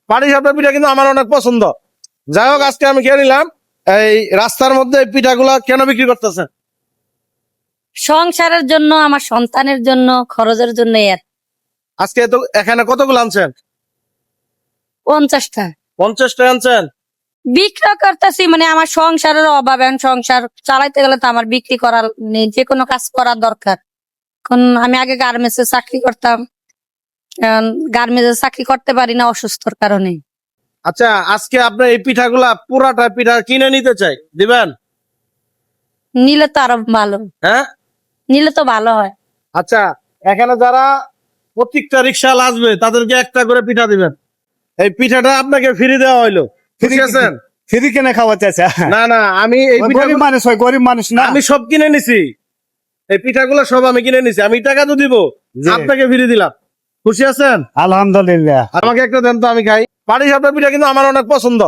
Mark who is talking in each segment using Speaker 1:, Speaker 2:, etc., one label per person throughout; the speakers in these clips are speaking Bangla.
Speaker 1: পাটিসাপটা পিঠা কিন্তু আমার অনেক পছন্দ। যাই হোক, আজকে আমি খেয়ে নিলাম। এই রাস্তার মধ্যে এই পিঠাগুলা কেন বিক্রি করতেছেন?
Speaker 2: সংসারের জন্য, আমার সন্তানের জন্য, খরচের জন্য।
Speaker 1: আজকে তো এখানে কতগুলো আনছেন?
Speaker 2: 50টা
Speaker 1: 50টা আনছেন?
Speaker 2: বিক্রি করতেছি, মানে আমার সংসারের অভাব, এখন সংসার চালাইতে গেলে তো আমার বিক্রি করার নেই, যে কোনো কাজ করার দরকার। এখন আমি আগে গার্মেন্টসে চাকরি করতাম, গার্মেন্টসে চাকরি করতে পারি না অসুস্থর কারণে।
Speaker 1: আচ্ছা, আজকে আপনি এই পিঠাগুলা পুরাটা পিঠা কিনে নিতে চাই, দিবেন?
Speaker 2: নিলে তো আরো ভালো,
Speaker 1: হ্যাঁ,
Speaker 2: নিলে তো ভালো হয়।
Speaker 1: আচ্ছা, এখানে যারা প্রত্যেকটা রিক্সা আসবে তাদেরকে একটা করে পিঠা দিবেন। এই পিঠাটা আপনাকে ফ্রি দেওয়া হইলো, খুশি আছেন?
Speaker 3: ফ্রি কেনে খাওয়া চাইছে?
Speaker 1: না না, আমি এই
Speaker 3: গরিব মানুষ হয়, গরিব মানুষ না।
Speaker 1: আমি সব কিনে নিছি, এই পিঠাগুলো সব আমি কিনে নিছি। আমি টাকা তো দিব, আপনাকে ফ্রি দিলাম। খুশি আছেন?
Speaker 3: আলহামদুলিল্লাহ।
Speaker 1: আমাকে একটা দেন তো, আমি খাই। পাটিসাপটা পিঠা কিন্তু আমার অনেক পছন্দ।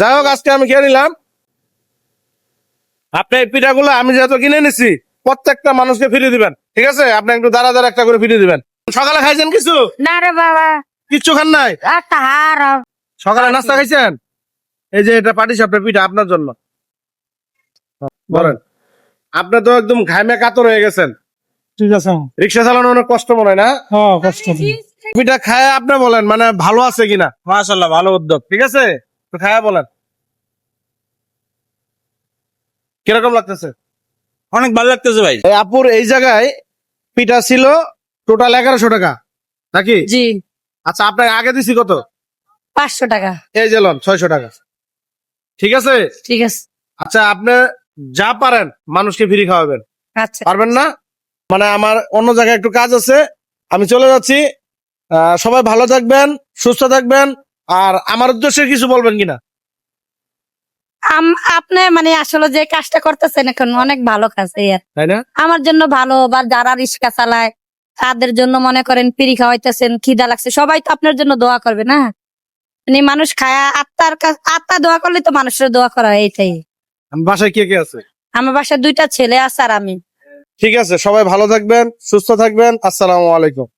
Speaker 1: যাই হোক, আজকে আমি খেয়ে নিলাম। আপনি এই পিঠাগুলো আমি যেহেতু কিনে নিছি, প্রত্যেকটা মানুষকে ফ্রি দিবেন, ঠিক আছে? আপনি একটু দাঁড়া দাঁড়া একটা করে ফ্রি দিবেন। সকালে খাইছেন কিছু?
Speaker 2: না রে বাবা,
Speaker 1: কিচ্ছু খান নাই?
Speaker 2: একটা হার।
Speaker 1: সকালে নাস্তা খাইছেন? এই যে এটা পাটিসাপটা পিঠা আপনার জন্য। বলেন, আপনি তো একদম ঘামে কাতর হয়ে গেছেন।
Speaker 3: ঠিক আছে।
Speaker 1: রিক্সা চালানো অনেক কষ্ট মনে হয় না?
Speaker 3: হ্যাঁ, কষ্ট।
Speaker 1: পিঠা খায় আপনি বলেন, মানে ভালো আছে কিনা? মাশাআল্লাহ, ভালো উদ্যোগ, ঠিক আছে? তো খায়া বলেন কিরকম লাগতেছে?
Speaker 4: অনেক ভালো লাগতেছে ভাই।
Speaker 1: এই আপুর এই জায়গায় পিঠা ছিল টোটাল 1100 টাকা নাকি?
Speaker 2: জি,
Speaker 1: আচ্ছা, আপনাকে আগে দিছি কত?
Speaker 2: 500 টাকা।
Speaker 1: এই যে লন 600 টাকা, ঠিক আছে?
Speaker 2: ঠিক আছে।
Speaker 1: আচ্ছা, আপনি যা পারেন মানুষকে ফ্রি খাওয়াবেন,
Speaker 2: আচ্ছা,
Speaker 1: পারবেন না? মানে আমার অন্য জায়গায় একটু কাজ আছে, আমি চলে যাচ্ছি। সবাই ভালো থাকবেন, সুস্থ থাকবেন। আর আমার উদ্দেশ্যে কিছু বলবেন কিনা?
Speaker 2: আপনি মানে আসলে যে কাজটা করতেছেন এখন অনেক ভালো কাজ,
Speaker 1: তাই না?
Speaker 2: আমার জন্য ভালো। বা যারা রিক্সা চালায় তাদের জন্য মনে করেন ফ্রি খাওয়াইতেছেন, খিদা লাগছে, সবাই তো আপনার জন্য দোয়া করবে না? মানে মানুষ খায়া আত্মা দোয়া করলে তো মানুষের দোয়া করা হয়, এইটাই।
Speaker 1: বাসায় কে কে আছে?
Speaker 2: আমার বাসায় 2টা ছেলে আছে আর আমি।
Speaker 1: ঠিক আছে, সবাই ভালো থাকবেন, সুস্থ থাকবেন। আসসালামু আলাইকুম।